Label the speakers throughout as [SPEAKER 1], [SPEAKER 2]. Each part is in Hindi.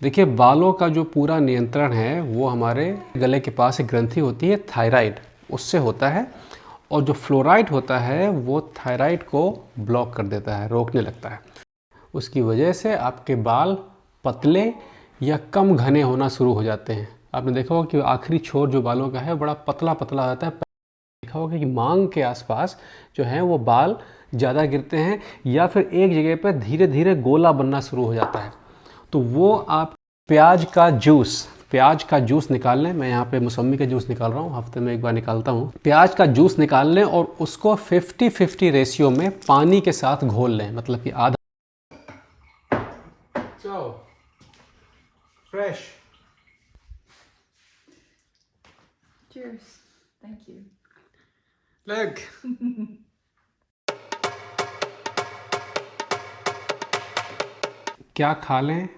[SPEAKER 1] देखिए, बालों का जो पूरा नियंत्रण है वो हमारे गले के पास एक ग्रंथि होती है थायराइड, उससे होता है। और जो फ्लोराइड होता है वो थायराइड को ब्लॉक कर देता है, रोकने लगता है। उसकी वजह से आपके बाल पतले या कम घने होना शुरू हो जाते हैं। आपने देखा होगा कि आखिरी छोर जो बालों का है बड़ा पतला पतला होता है। देखा होगा कि मांग के आसपास जो है वो बाल ज़्यादा गिरते हैं, या फिर एक जगह पर धीरे धीरे गोला बनना शुरू हो जाता है। तो वो आप प्याज का जूस निकाल लें। मैं यहाँ पे मौसमी का जूस निकाल रहा हूँ, हफ्ते में एक बार निकालता हूँ। प्याज का जूस निकाल लें और उसको 50-50 रेशियो में पानी के साथ घोल लें, मतलब कि आधा। फ्रेश।
[SPEAKER 2] Cheers. Thank you.
[SPEAKER 1] लग क्या खा लें,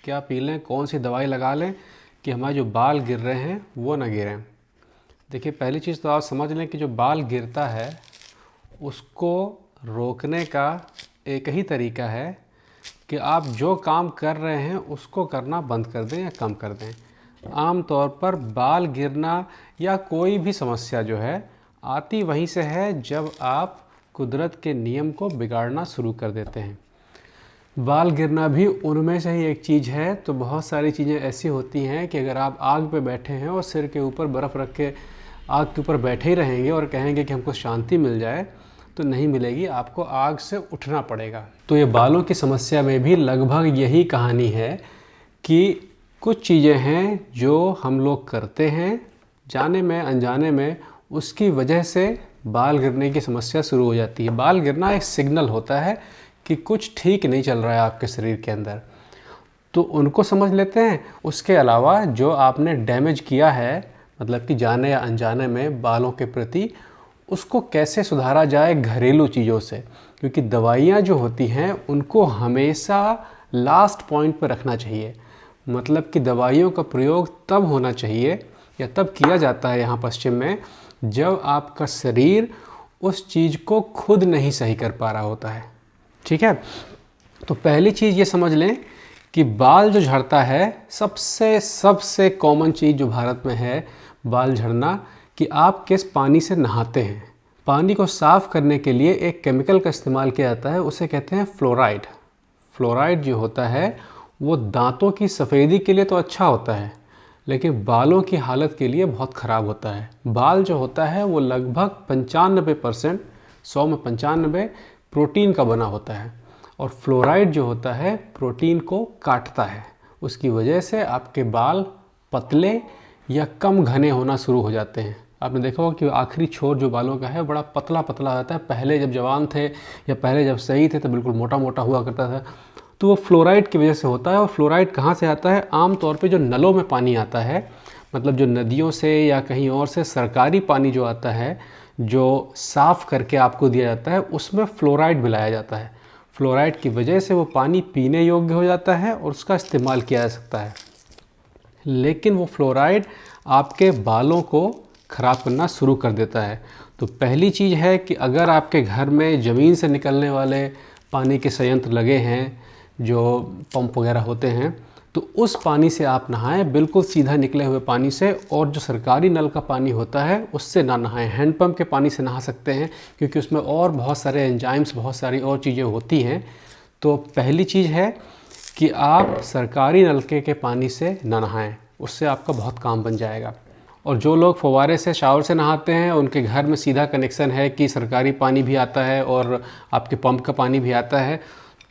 [SPEAKER 1] क्या पी लें, कौन सी दवाई लगा लें कि हमारे जो बाल गिर रहे हैं वो ना गिरें। देखिए, पहली चीज़ तो आप समझ लें कि जो बाल गिरता है उसको रोकने का एक ही तरीका है कि आप जो काम कर रहे हैं उसको करना बंद कर दें या कम कर दें। आम तौर पर बाल गिरना या कोई भी समस्या जो है आती वहीं से है जब आप कुदरत के नियम को बिगाड़ना शुरू कर देते हैं। बाल गिरना भी उनमें से ही एक चीज़ है। तो बहुत सारी चीज़ें ऐसी होती हैं कि अगर आप आग पे बैठे हैं और सिर के ऊपर बर्फ़ रख के आग के ऊपर बैठे ही रहेंगे और कहेंगे कि हमको शांति मिल जाए, तो नहीं मिलेगी, आपको आग से उठना पड़ेगा। तो ये बालों की समस्या में भी लगभग यही कहानी है कि कुछ चीज़ें हैं जो हम लोग करते हैं जाने में अनजाने में, उसकी वजह से बाल गिरने की समस्या शुरू हो जाती है। बाल गिरना एक सिग्नल होता है कि कुछ ठीक नहीं चल रहा है आपके शरीर के अंदर, तो उनको समझ लेते हैं। उसके अलावा जो आपने डैमेज किया है, मतलब कि जाने या अनजाने में बालों के प्रति, उसको कैसे सुधारा जाए घरेलू चीज़ों से। क्योंकि दवाइयाँ जो होती हैं उनको हमेशा लास्ट पॉइंट पर रखना चाहिए। मतलब कि दवाइयों का प्रयोग तब होना चाहिए या तब किया जाता है यहाँ पश्चिम में जब आपका शरीर उस चीज़ को खुद नहीं सही कर पा रहा होता है। ठीक है, तो पहली चीज़ ये समझ लें कि बाल जो झड़ता है, सबसे कॉमन चीज़ जो भारत में है बाल झड़ना, कि आप किस पानी से नहाते हैं। पानी को साफ़ करने के लिए एक केमिकल का इस्तेमाल किया जाता है, उसे कहते हैं फ्लोराइड। फ्लोराइड जो होता है वो दांतों की सफ़ेदी के लिए तो अच्छा होता है, लेकिन बालों की हालत के लिए बहुत ख़राब होता है। बाल जो होता है वो लगभग 95%, 100 में 95 प्रोटीन का बना होता है, और फ्लोराइड जो होता है प्रोटीन को काटता है। उसकी वजह से आपके बाल पतले या कम घने होना शुरू हो जाते हैं। आपने देखा होगा कि आखिरी छोर जो बालों का है बड़ा पतला पतला होता है। पहले जब जवान थे या पहले जब सही थे तो बिल्कुल मोटा मोटा हुआ करता था, तो वो फ्लोराइड की वजह से होता है। और फ्लोराइड कहाँ से आता है? आम तौर पे जो नलों में पानी आता है, मतलब जो नदियों से या कहीं और से सरकारी पानी जो आता है, जो साफ़ करके आपको दिया जाता है, उसमें फ्लोराइड मिलाया जाता है। फ्लोराइड की वजह से वो पानी पीने योग्य हो जाता है और उसका इस्तेमाल किया जा सकता है। लेकिन वो फ्लोराइड आपके बालों को ख़राब करना शुरू कर देता है। तो पहली चीज़ है कि अगर आपके घर में ज़मीन से निकलने वाले पानी के संयंत्र लगे हैं, जो पंप वगैरह होते हैं, तो उस पानी से आप नहाएं, बिल्कुल सीधा निकले हुए पानी से। और जो सरकारी नल का पानी होता है उससे ना नहाएं। हैंडपम्प के पानी से नहा सकते हैं क्योंकि उसमें और बहुत सारे एंजाइम्स, बहुत सारी और चीज़ें होती हैं। तो पहली चीज़ है कि आप सरकारी नलके के पानी से ना नहाएं, उससे आपका बहुत काम बन जाएगा। और जो लोग फव्वारे से, शावर से नहाते हैं, उनके घर में सीधा कनेक्शन है कि सरकारी पानी भी आता है और आपके पंप का पानी भी आता है,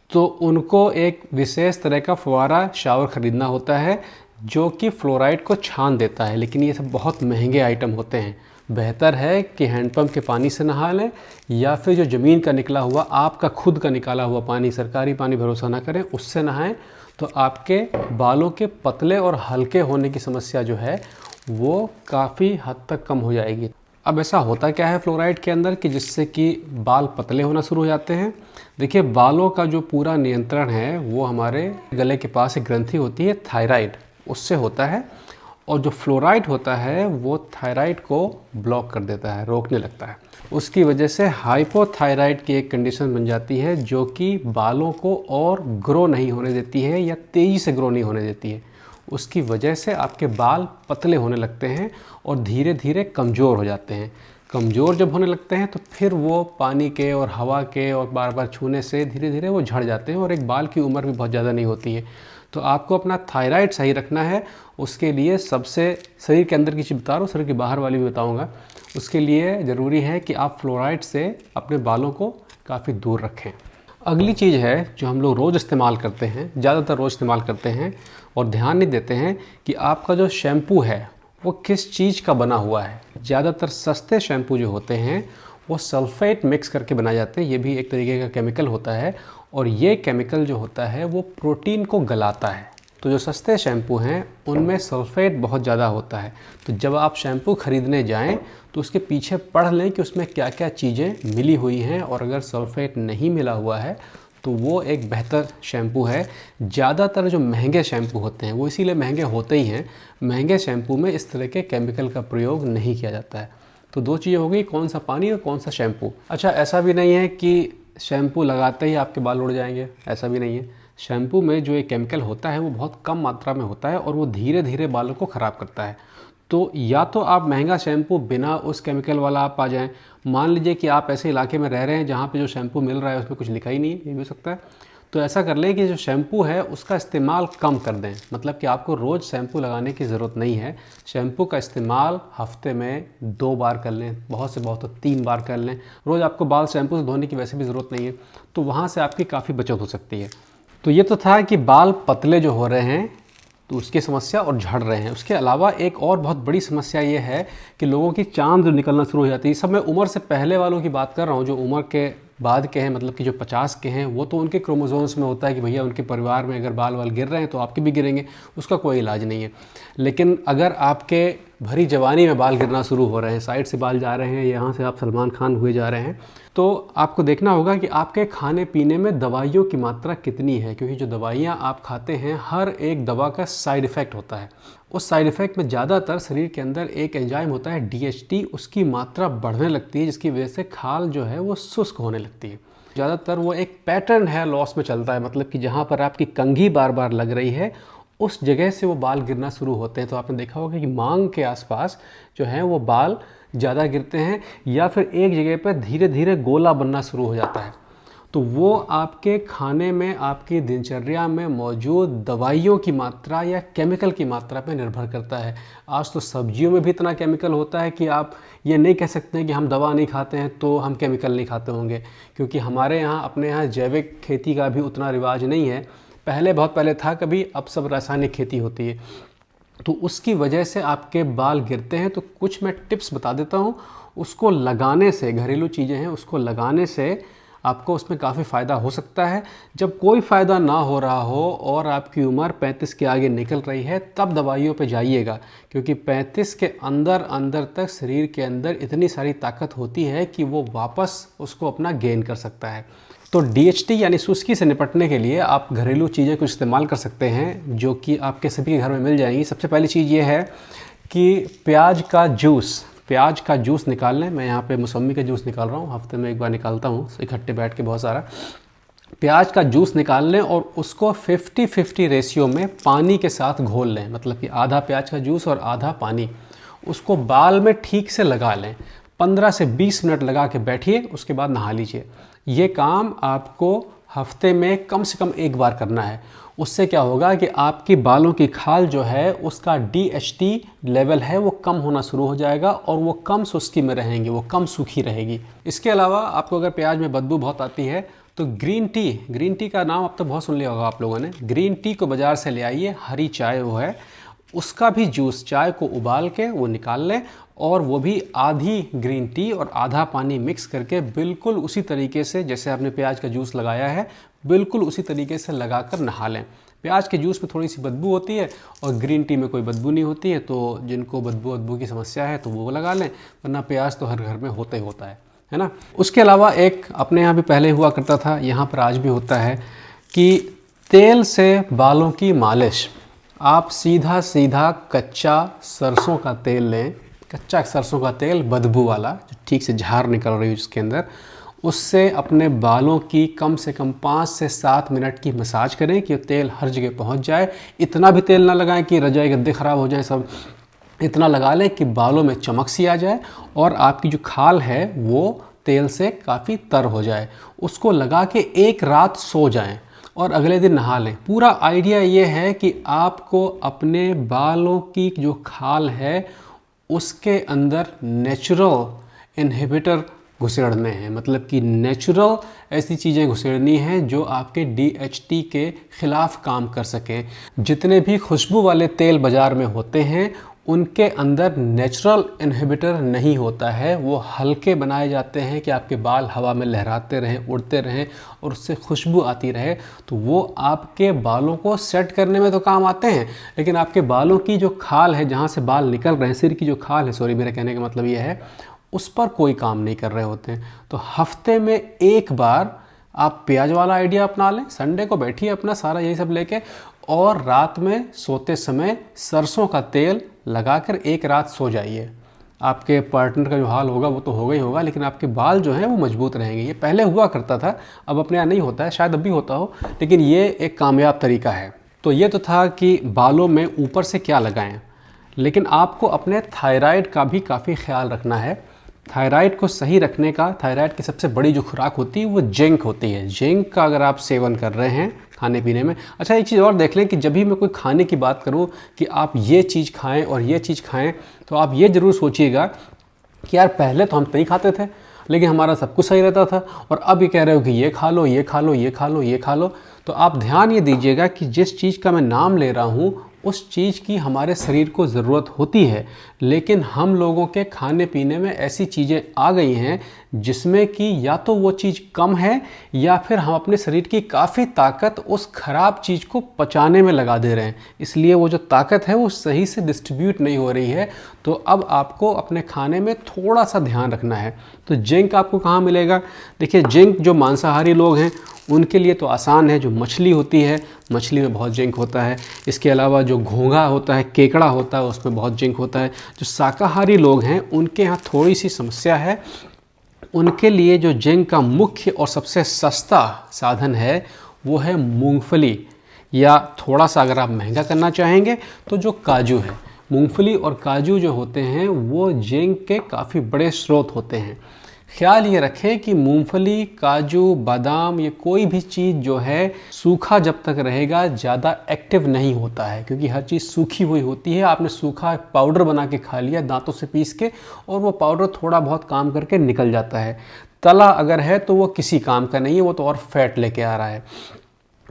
[SPEAKER 1] तो उनको एक विशेष तरह का फव्वारा शावर ख़रीदना होता है जो कि फ्लोराइड को छान देता है। लेकिन ये सब बहुत महंगे आइटम होते हैं। बेहतर है कि हैंडपम्प के पानी से नहा लें, या फिर जो ज़मीन का निकला हुआ, आपका खुद का निकाला हुआ पानी, सरकारी पानी भरोसा ना करें, उससे नहाएं। तो आपके बालों के पतले और हल्के होने की समस्या जो है वो काफ़ी हद तक कम हो जाएगी। अब ऐसा होता क्या है फ्लोराइड के अंदर कि जिससे कि बाल पतले होना शुरू हो जाते हैं? देखिए, बालों का जो पूरा नियंत्रण है वो हमारे गले के पास एक ग्रंथि होती है थायराइड, उससे होता है। और जो फ्लोराइड होता है वो थायराइड को ब्लॉक कर देता है, रोकने लगता है। उसकी वजह से हाइपोथायराइड की एक कंडीशन बन जाती है जो कि बालों को और ग्रो नहीं होने देती है या तेज़ी से ग्रो नहीं होने देती है। उसकी वजह से आपके बाल पतले होने लगते हैं और धीरे धीरे कमज़ोर हो जाते हैं। कमज़ोर जब होने लगते हैं तो फिर वो पानी के और हवा के और बार बार छूने से धीरे धीरे वो झड़ जाते हैं और एक बाल की उम्र भी बहुत ज़्यादा नहीं होती है। तो आपको अपना थायराइड सही रखना है। उसके लिए सबसे, शरीर के अंदर की चीज़ बता रहा हूँ, शरीर के बाहर वाली भी बताऊँगा। उसके लिए ज़रूरी है कि आप फ्लोराइड से अपने बालों को काफ़ी दूर रखें। अगली चीज़ है जो हम लोग रोज़ इस्तेमाल करते हैं, ज़्यादातर रोज़ इस्तेमाल करते हैं और ध्यान नहीं देते हैं कि आपका जो शैम्पू है वो किस चीज़ का बना हुआ है। ज़्यादातर सस्ते शैम्पू जो होते हैं वो सल्फेट मिक्स करके बनाए जाते हैं। ये भी एक तरीके का केमिकल होता है और ये केमिकल जो होता है वो प्रोटीन को गलाता है। तो जो सस्ते शैम्पू हैं उनमें सल्फेट बहुत ज़्यादा होता है। तो जब आप शैम्पू ख़रीदने जाएं तो उसके पीछे पढ़ लें कि उसमें क्या क्या चीज़ें मिली हुई हैं, और अगर सल्फेट नहीं मिला हुआ है तो वो एक बेहतर शैम्पू है। ज़्यादातर जो महंगे शैम्पू होते हैं वो इसीलिए महंगे होते ही हैं, महंगे शैम्पू में इस तरह के केमिकल का प्रयोग नहीं किया जाता है। तो दो चीज़ें हो गई, कौन सा पानी और कौन सा शैम्पू। अच्छा, ऐसा भी नहीं है कि शैम्पू लगाते ही आपके बाल उड़ जाएंगे, ऐसा भी नहीं है। शैम्पू में जो एक केमिकल होता है वो बहुत कम मात्रा में होता है और वो धीरे धीरे बालों को ख़राब करता है। तो या तो आप महंगा शैम्पू बिना उस केमिकल वाला आप आ जाएं। मान लीजिए कि आप ऐसे इलाके में रह रहे हैं जहाँ पे जो शैम्पू मिल रहा है उसमें कुछ लिखा ही नहीं है, ये भी हो सकता है। तो ऐसा कर लें कि जो शैम्पू है उसका इस्तेमाल कम कर दें, मतलब कि आपको रोज़ शैम्पू लगाने की ज़रूरत नहीं है। शैम्पू का इस्तेमाल हफ्ते में 2 बार कर लें, बहुत से बहुत तो 3 बार कर लें। रोज़ आपको बाल शैम्पू से धोने की वैसे भी ज़रूरत नहीं है, तो वहाँ से आपकी काफ़ी बचत हो सकती है। तो ये तो था कि बाल पतले जो हो रहे हैं तो उसकी समस्या और झड़ रहे हैं। उसके अलावा एक और बहुत बड़ी समस्या ये है कि लोगों की चांद जो निकलना शुरू हो जाती है। सब मैं उम्र से पहले वालों की बात कर रहा हूँ, जो उम्र के बाद के हैं, मतलब कि जो 50 के हैं, वो तो उनके क्रोमोसोम्स में होता है कि भैया उनके परिवार में अगर बाल वाल गिर रहे हैं तो आपके भी गिरेंगे, उसका कोई इलाज नहीं है। लेकिन अगर आपके भरी जवानी में बाल गिरना शुरू हो रहे हैं, साइड से बाल जा रहे हैं, यहाँ से आप सलमान खान हुए जा रहे हैं, तो आपको देखना होगा कि आपके खाने पीने में दवाइयों की मात्रा कितनी है, क्योंकि जो दवाइयाँ आप खाते हैं हर एक दवा का साइड इफ़ेक्ट होता है। उस साइड इफ़ेक्ट में ज़्यादातर शरीर के अंदर एक एंजाइम होता है DHT, उसकी मात्रा बढ़ने लगती है जिसकी वजह से खाल जो है वो शुष्क होने लगती है। ज़्यादातर वो एक पैटर्न है लॉस में चलता है, मतलब कि जहाँ पर आपकी कंघी बार बार लग रही है उस जगह से वो बाल गिरना शुरू होते हैं। तो आपने देखा होगा कि मांग के आसपास जो है वो बाल ज़्यादा गिरते हैं, या फिर एक जगह पर धीरे धीरे गोला बनना शुरू हो जाता है। तो वो आपके खाने में, आपकी दिनचर्या में मौजूद दवाइयों की मात्रा या केमिकल की मात्रा पर निर्भर करता है। आज तो सब्जियों में भी इतना केमिकल होता है कि आप ये नहीं कह सकते हैं कि हम दवा नहीं खाते हैं तो हम केमिकल नहीं खाते होंगे, क्योंकि हमारे यहाँ, अपने यहाँ जैविक खेती का भी उतना रिवाज नहीं है। पहले, बहुत पहले था कभी, अब सब रासायनिक खेती होती है। तो उसकी वजह से आपके बाल गिरते हैं। तो कुछ मैं टिप्स बता देता हूँ, उसको लगाने से, घरेलू चीज़ें हैं उसको लगाने से आपको उसमें काफ़ी फ़ायदा हो सकता है। जब कोई फ़ायदा ना हो रहा हो और आपकी उम्र 35 के आगे निकल रही है तब दवाइयों पे जाइएगा, क्योंकि 35 के अंदर अंदर तक शरीर के अंदर इतनी सारी ताकत होती है कि वो वापस उसको अपना गेन कर सकता है। तो DHT यानी शुष्की से निपटने के लिए आप घरेलू चीज़ें कुछ इस्तेमाल कर सकते हैं जो कि आपके सभी के घर में मिल जाएंगी। सबसे पहली चीज़ ये है कि प्याज का जूस निकाल लें। मैं यहाँ पे मौसमी का जूस निकाल रहा हूँ, हफ्ते में एक बार निकालता हूँ इकट्ठे बैठ के बहुत सारा। प्याज का जूस निकाल लें और उसको 50-50 रेशियो में पानी के साथ घोल लें, मतलब कि आधा प्याज का जूस और आधा पानी। उसको बाल में ठीक से लगा लें, 15 से 20 मिनट लगा के बैठिए, उसके बाद नहा लीजिए। ये काम आपको हफ्ते में कम से कम एक बार करना है। उससे क्या होगा कि आपकी बालों की खाल जो है उसका DHT लेवल है वो कम होना शुरू हो जाएगा और वो कम शुष्की में रहेंगी, वो कम सूखी रहेगी। इसके अलावा आपको अगर प्याज में बदबू बहुत आती है तो ग्रीन टी का नाम अब तो बहुत सुन लिया होगा आप लोगों ने। ग्रीन टी को बाज़ार से ले आइए, हरी चाय वो है, उसका भी जूस, चाय को उबाल के वो निकाल लें और वो भी आधी ग्रीन टी और आधा पानी मिक्स करके बिल्कुल उसी तरीके से जैसे आपने प्याज का जूस लगाया है, बिल्कुल उसी तरीके से लगाकर नहा लें। प्याज के जूस में थोड़ी सी बदबू होती है और ग्रीन टी में कोई बदबू नहीं होती है, तो जिनको बदबू की समस्या है तो वो लगा लें, वरना प्याज तो हर घर में होता ही होता है ना। उसके अलावा एक अपने यहाँ भी पहले हुआ करता था, यहाँ पर आज भी होता है कि तेल से बालों की मालिश। आप सीधा सीधा कच्चा सरसों का तेल लें, कच्चा सरसों का तेल बदबू वाला, जो ठीक से झार निकल रही है उसके अंदर, उससे अपने बालों की कम से कम 5 से 7 मिनट की मसाज करें कि तेल हर जगह पहुंच जाए। इतना भी तेल ना लगाएं कि रजाई गद्दे ख़राब हो जाए सब, इतना लगा लें कि बालों में चमक सी आ जाए और आपकी जो खाल है वो तेल से काफ़ी तर हो जाए। उसको लगा के एक रात सो जाएं और अगले दिन नहा लें। पूरा आइडिया ये है कि आपको अपने बालों की जो खाल है उसके अंदर नेचुरल इन्हिबिटर घुसेड़ने हैं, मतलब कि नेचुरल ऐसी चीज़ें घुसेड़नी हैं जो आपके DHT के ख़िलाफ़ काम कर सकें। जितने भी खुशबू वाले तेल बाज़ार में होते हैं उनके अंदर नेचुरल इन्हिबिटर नहीं होता है, वो हल्के बनाए जाते हैं कि आपके बाल हवा में लहराते रहें, उड़ते रहें और उससे खुशबू आती रहे। तो वो आपके बालों को सेट करने में तो काम आते हैं, लेकिन आपके बालों की जो खाल है, जहाँ से बाल निकल रहे हैं, सिर की जो खाल है, सॉरी मेरा कहने का मतलब ये है, उस पर कोई काम नहीं कर रहे होते हैं। तो हफ्ते में एक बार आप प्याज वाला आइडिया अपना लें, संडे को बैठिए अपना सारा यही सब लेके और रात में सोते समय सरसों का तेल लगाकर एक रात सो जाइए। आपके पार्टनर का जो हाल होगा वो तो होगा ही होगा, लेकिन आपके बाल जो हैं वो मजबूत रहेंगे। ये पहले हुआ करता था, अब अपने यहाँ नहीं होता है, शायद अब भी होता हो, लेकिन ये एक कामयाब तरीका है। तो ये तो था कि बालों में ऊपर से क्या लगाएं, लेकिन आपको अपने थायराइड का भी काफ़ी ख्याल रखना है। थायराइड को सही रखने का, थायराइड की सबसे बड़ी जो खुराक होती है वो जिंक होती है। जिंक का अगर आप सेवन कर रहे हैं खाने पीने में, अच्छा एक चीज़ और देख लें कि जब भी मैं कोई खाने की बात करूं कि आप ये चीज़ खाएं और ये चीज़ खाएं, तो आप ये ज़रूर सोचिएगा कि यार पहले तो हम नहीं खाते थे लेकिन हमारा सब कुछ सही रहता था, और अब ये कह रहे हो कि ये खा लो, ये खा लो, ये खा लो, ये खा लो। तो आप ध्यान ये दीजिएगा कि जिस चीज़ का मैं नाम ले रहा हूँ उस चीज़ की हमारे शरीर को ज़रूरत होती है, लेकिन हम लोगों के खाने पीने में ऐसी चीज़ें आ गई हैं जिसमें कि या तो वो चीज़ कम है या फिर हम अपने शरीर की काफ़ी ताकत उस ख़राब चीज़ को पचाने में लगा दे रहे हैं, इसलिए वो जो ताकत है वो सही से डिस्ट्रीब्यूट नहीं हो रही है। तो अब आपको अपने खाने में थोड़ा सा ध्यान रखना है। तो जिंक आपको कहाँ मिलेगा? देखिए, जिंक जो मांसाहारी लोग हैं उनके लिए तो आसान है, जो मछली होती है, मछली में बहुत जिंक होता है। इसके अलावा जो घोंघा होता है, केकड़ा होता है, उसमें बहुत जिंक होता है। जो शाकाहारी लोग हैं उनके यहाँ थोड़ी सी समस्या है, उनके लिए जो जिंक का मुख्य और सबसे सस्ता साधन है वो है मूंगफली, या थोड़ा सा अगर आप महंगा करना चाहेंगे तो जो काजू है। मूंगफली और काजू जो होते हैं वो जिंक के काफ़ी बड़े स्रोत होते हैं। ख्याल ये रखें कि मूंगफली, काजू, बादाम, ये कोई भी चीज़ जो है सूखा जब तक रहेगा ज़्यादा एक्टिव नहीं होता है, क्योंकि हर चीज़ सूखी हुई होती है। आपने सूखा पाउडर बना के खा लिया दांतों से पीस के, और वो पाउडर थोड़ा बहुत काम करके निकल जाता है। तला अगर है तो वो किसी काम का नहीं है, वो तो और फैट लेके आ रहा है।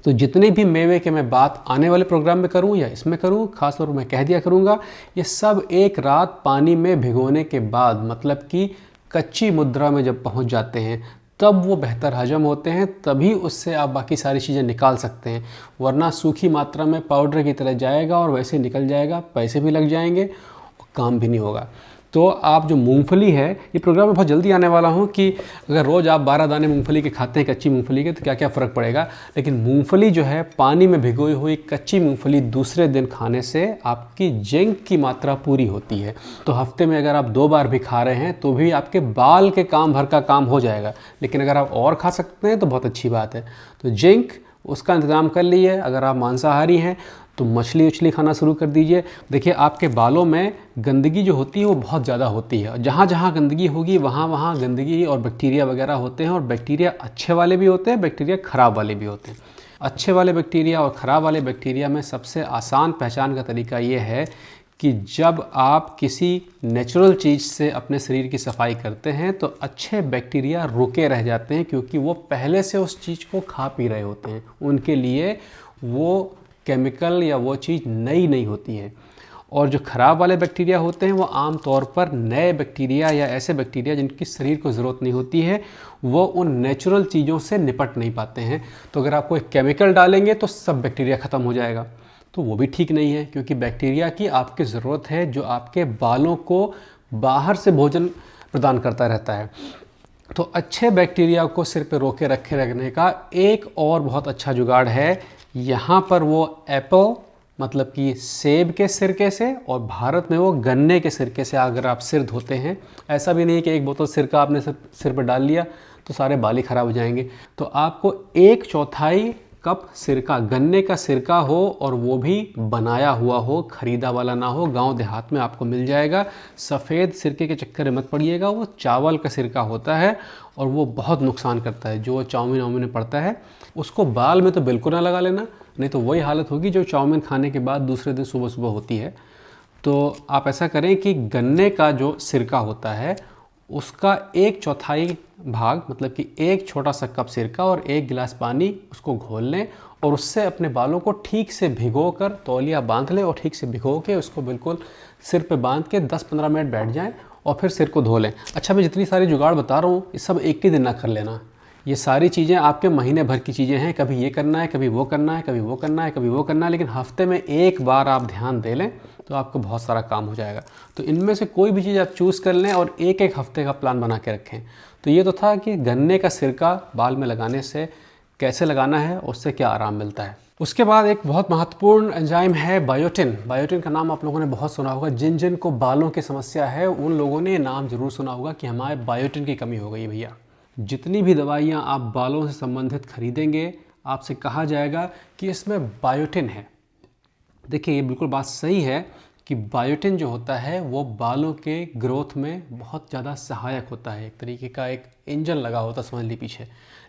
[SPEAKER 1] तो जितने भी मेवे के मैं बात आने वाले प्रोग्राम में करूं या इसमें करूं, खास तौर पर मैं कह दिया करूंगा, ये सब एक रात पानी में भिगोने के बाद, मतलब कि कच्ची मुद्रा में जब पहुंच जाते हैं तब वो बेहतर हजम होते हैं, तभी उससे आप बाकी सारी चीज़ें निकाल सकते हैं। वरना सूखी मात्रा में पाउडर की तरह जाएगा और वैसे निकल जाएगा, पैसे भी लग जाएंगे और काम भी नहीं होगा। तो आप जो मूंगफली है, ये प्रोग्राम में बहुत जल्दी आने वाला हूँ कि अगर रोज़ आप 12 दाने मूंगफली के खाते हैं, कच्ची मूंगफली के, तो क्या क्या फ़र्क पड़ेगा। लेकिन मूंगफली जो है, पानी में भिगोई हुई कच्ची मूंगफली दूसरे दिन खाने से आपकी जिंक की मात्रा पूरी होती है। तो हफ्ते में अगर आप 2 बार भी खा रहे हैं तो भी आपके बाल के काम भर का काम हो जाएगा, लेकिन अगर आप और खा सकते हैं तो बहुत अच्छी बात है। तो जिंक उसका इंतज़ाम कर लीजिए। अगर आप मांसाहारी हैं तो मछली उछली खाना शुरू कर दीजिए। देखिए, आपके बालों में गंदगी जो होती है वो बहुत ज़्यादा होती है, जहाँ जहाँ गंदगी होगी वहाँ वहाँ गंदगी और बैक्टीरिया वगैरह होते हैं, और बैक्टीरिया अच्छे वाले भी होते हैं, बैक्टीरिया ख़राब वाले भी होते हैं। अच्छे वाले बैक्टीरिया और ख़राब वाले बैक्टीरिया में सबसे आसान पहचान का तरीका ये है कि जब आप किसी नेचुरल चीज़ से अपने शरीर की सफाई करते हैं तो अच्छे बैक्टीरिया रुके रह जाते हैं, क्योंकि वो पहले से उस चीज़ को खा पी रहे होते हैं। उनके लिए वो केमिकल या वो चीज़ नई नहीं होती है। और जो ख़राब वाले बैक्टीरिया होते हैं वो आम तौर पर नए बैक्टीरिया या ऐसे बैक्टीरिया जिनकी शरीर को ज़रूरत नहीं होती है, वो उन नेचुरल चीज़ों से निपट नहीं पाते हैं। तो अगर आप कोई केमिकल डालेंगे तो सब बैक्टीरिया ख़त्म हो जाएगा, तो वो भी ठीक नहीं है, क्योंकि बैक्टीरिया की आपकी ज़रूरत है जो आपके बालों को बाहर से भोजन प्रदान करता रहता है। तो अच्छे बैक्टीरिया को सिर पे रोके रखे रखने का एक और बहुत अच्छा जुगाड़ है। यहाँ पर वो एप्पल मतलब कि सेब के सिरके से, और भारत में वो गन्ने के सिरके से अगर आप सिर धोते हैं। ऐसा भी नहीं कि एक बोतल सिरका आपने सिर पर डाल लिया तो सारे बाल ही ख़राब हो जाएंगे। तो आपको 1/4 कप सिरका, गन्ने का सिरका हो, और वो भी बनाया हुआ हो, खरीदा वाला ना हो, गांव देहात में आपको मिल जाएगा। सफ़ेद सिरके के चक्कर में मत पड़िएगा, वो चावल का सिरका होता है और वो बहुत नुकसान करता है। जो चाउमीन वाउमीन में पड़ता है उसको बाल में तो बिल्कुल ना लगा लेना, नहीं तो वही हालत होगी जो चाउमीन खाने के बाद दूसरे दिन सुबह सुबह होती है। तो आप ऐसा करें कि गन्ने का जो सिरका होता है उसका 1/4 भाग, मतलब कि एक छोटा सा कप सिरका और 1 गिलास पानी, उसको घोल लें और उससे अपने बालों को ठीक से भिगोकर तौलिया बांध लें, और ठीक से भिगो के उसको बिल्कुल सिर पे बांध के 10-15 मिनट बैठ जाएं और फिर सिर को धो लें। अच्छा, मैं जितनी सारी जुगाड़ बता रहा हूँ ये सब एक ही दिन ना कर लेना। ये सारी चीज़ें आपके महीने भर की चीज़ें हैं। कभी ये करना है, कभी वो करना है, कभी वो करना है, कभी वो करना है, लेकिन हफ्ते में एक बार आप ध्यान दे लें तो आपको बहुत सारा काम हो जाएगा। तो इनमें से कोई भी चीज़ आप चूज़ कर लें और एक एक हफ्ते का प्लान बना के रखें। तो ये तो था कि गन्ने का सिरका बाल में लगाने से कैसे लगाना है, उससे क्या आराम मिलता है। उसके बाद एक बहुत महत्वपूर्ण एंजाइम है बायोटिन। बायोटिन का नाम आप लोगों ने बहुत सुना होगा। जिन जिन को बालों की समस्या है उन लोगों ने नाम ज़रूर सुना होगा कि हमारे बायोटिन की कमी हो गई है भैया। जितनी भी दवाइयाँ आप बालों से संबंधित खरीदेंगे आपसे कहा जाएगा कि इसमें बायोटिन है। देखिए, ये बिल्कुल बात सही है कि बायोटिन जो होता है वो बालों के ग्रोथ में बहुत ज़्यादा सहायक होता है। एक तरीके का एक इंजन लगा होता है समझ ली पीछे,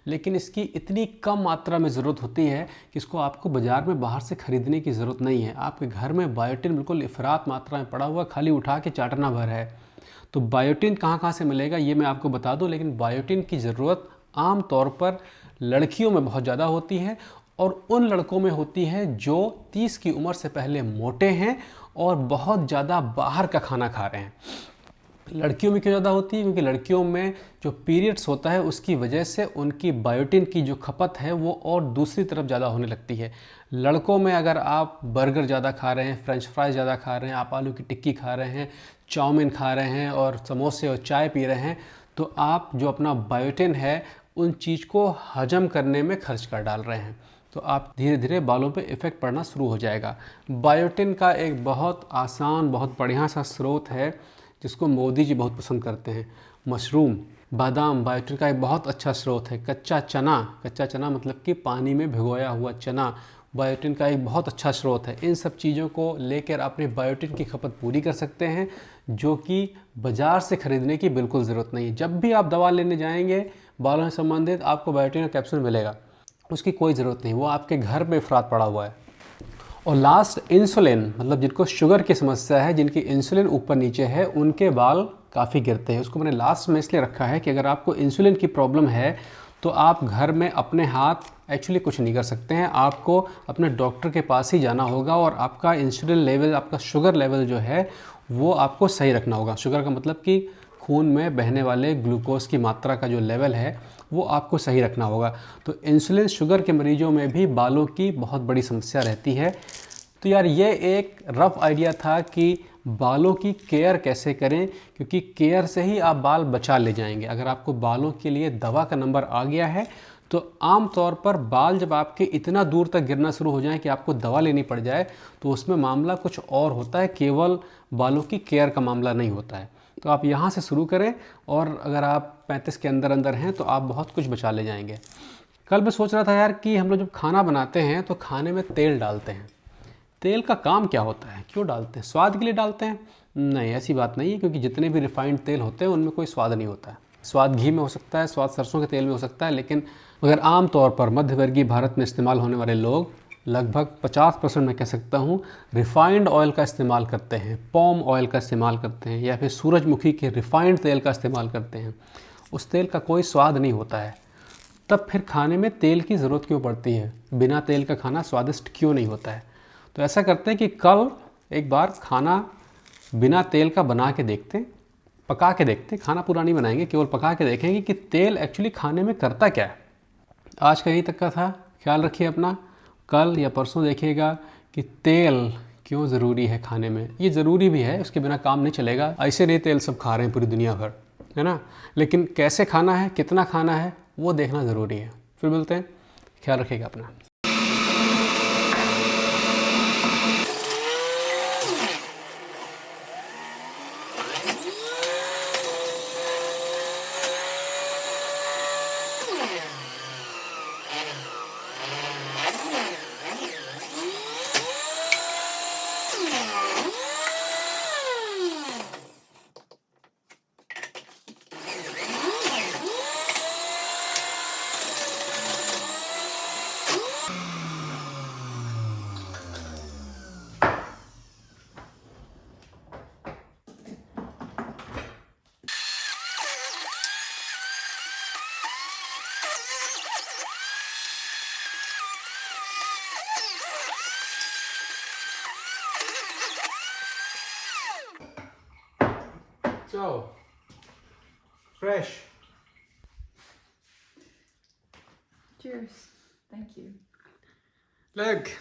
[SPEAKER 1] लेकिन इसकी इतनी कम मात्रा में ज़रूरत होती है कि इसको आपको बाज़ार में बाहर से ख़रीदने की ज़रूरत नहीं है। आपके घर में बायोटिन बिल्कुल इफ़रात मात्रा में पड़ा हुआ, खाली उठा के चाटना भर है। तो बायोटिन कहाँ कहाँ से मिलेगा ये मैं आपको बता दूं, लेकिन बायोटिन की ज़रूरत आम तौर पर लड़कियों में बहुत ज़्यादा होती है, और उन लड़कों में होती है जो 30 की उम्र से पहले मोटे हैं और बहुत ज़्यादा बाहर का खाना खा रहे हैं। लड़कियों में क्यों ज़्यादा होती है? क्योंकि लड़कियों में जो पीरियड्स होता है उसकी वजह से उनकी बायोटिन की जो खपत है वो और दूसरी तरफ ज़्यादा होने लगती है। लड़कों में अगर आप बर्गर ज़्यादा खा रहे हैं, फ्रेंच फ्राइज ज़्यादा खा रहे हैं, आप आलू की टिक्की खा रहे हैं, चाउमीन खा रहे हैं और समोसे और चाय पी रहे हैं, तो आप जो अपना बायोटिन है उन चीज़ को हजम करने में खर्च कर डाल रहे हैं। तो आप धीरे धीरे बालों पे इफ़ेक्ट पड़ना शुरू हो जाएगा। बायोटिन का एक बहुत आसान, बहुत बढ़िया सा स्रोत है जिसको मोदी जी बहुत पसंद करते हैं, मशरूम, बादाम बायोटिन का एक बहुत अच्छा स्रोत है। कच्चा चना मतलब कि पानी में भिगोया हुआ चना बायोटिन का एक बहुत अच्छा स्रोत है। इन सब चीज़ों को लेकर अपने बायोटिन की खपत पूरी कर सकते हैं, जो कि बाज़ार से ख़रीदने की बिल्कुल ज़रूरत नहीं है। जब भी आप दवा लेने जाएंगे बालों से संबंधित, आपको बायोटिन का कैप्सूल मिलेगा, उसकी कोई ज़रूरत नहीं, वो आपके घर पे अफराद पड़ा हुआ है। और लास्ट, इंसुलिन, मतलब जिनको शुगर की समस्या है, जिनकी इंसुलिन ऊपर नीचे है, उनके बाल काफ़ी गिरते हैं। उसको मैंने लास्ट में इसलिए रखा है कि अगर आपको इंसुलिन की प्रॉब्लम है तो आप घर में अपने हाथ एक्चुअली कुछ नहीं कर सकते हैं। आपको अपने डॉक्टर के पास ही जाना होगा और आपका इंसुलिन लेवल, आपका शुगर लेवल जो है वो आपको सही रखना होगा। शुगर का मतलब कि खून में बहने वाले ग्लूकोज की मात्रा का जो लेवल है वो आपको सही रखना होगा। तो इंसुलिन शुगर के मरीजों में भी बालों की बहुत बड़ी समस्या रहती है। तो यार ये एक रफ़ आइडिया था कि बालों की केयर कैसे करें, क्योंकि केयर से ही आप बाल बचा ले जाएंगे। अगर आपको बालों के लिए दवा का नंबर आ गया है तो आम तौर पर बाल जब आपके इतना दूर तक गिरना शुरू हो जाए कि आपको दवा लेनी पड़ जाए तो उसमें मामला कुछ और होता है, केवल बालों की केयर का मामला नहीं होता है। तो आप यहाँ से शुरू करें, और अगर आप 35 के अंदर अंदर हैं तो आप बहुत कुछ बचा ले जाएंगे। कल मैं सोच रहा था यार कि हम लोग जब खाना बनाते हैं तो खाने में तेल डालते हैं। तेल का काम क्या होता है, क्यों डालते हैं? स्वाद के लिए डालते हैं? नहीं, ऐसी बात नहीं है, क्योंकि जितने भी रिफाइंड तेल होते हैं उनमें कोई स्वाद नहीं होता है। स्वाद घी में हो सकता है, स्वाद सरसों के तेल में हो सकता है, लेकिन अगर आम तौर पर मध्यवर्गीय भारत में इस्तेमाल होने वाले लोग लगभग 50% मैं कह सकता हूँ रिफाइंड ऑयल का इस्तेमाल करते हैं, पॉम ऑयल का इस्तेमाल करते हैं, या फिर सूरजमुखी के रिफाइंड तेल का इस्तेमाल करते हैं। उस तेल का कोई स्वाद नहीं होता है। तब फिर खाने में तेल की ज़रूरत क्यों पड़ती है? बिना तेल का खाना स्वादिष्ट क्यों नहीं होता है? तो ऐसा करते हैं कि कल एक बार खाना बिना तेल का बना के देखते हैं, पका के देखते हैं। खाना पूरा नहीं बनाएंगे, केवल पका के देखेंगे कि तेल एक्चुअली खाने में करता क्या है। आज का यही तक का था। ख्याल रखिए अपना। कल या परसों देखिएगा कि तेल क्यों ज़रूरी है खाने में। ये ज़रूरी भी है, उसके बिना काम नहीं चलेगा। ऐसे नहीं तेल सब खा रहे हैं पूरी दुनिया भर, है ना, लेकिन कैसे खाना है, कितना खाना है, वो देखना ज़रूरी है। फिर मिलते हैं, ख्याल रखिएगा अपना। So, fresh.
[SPEAKER 2] Cheers. Thank you.
[SPEAKER 1] Look.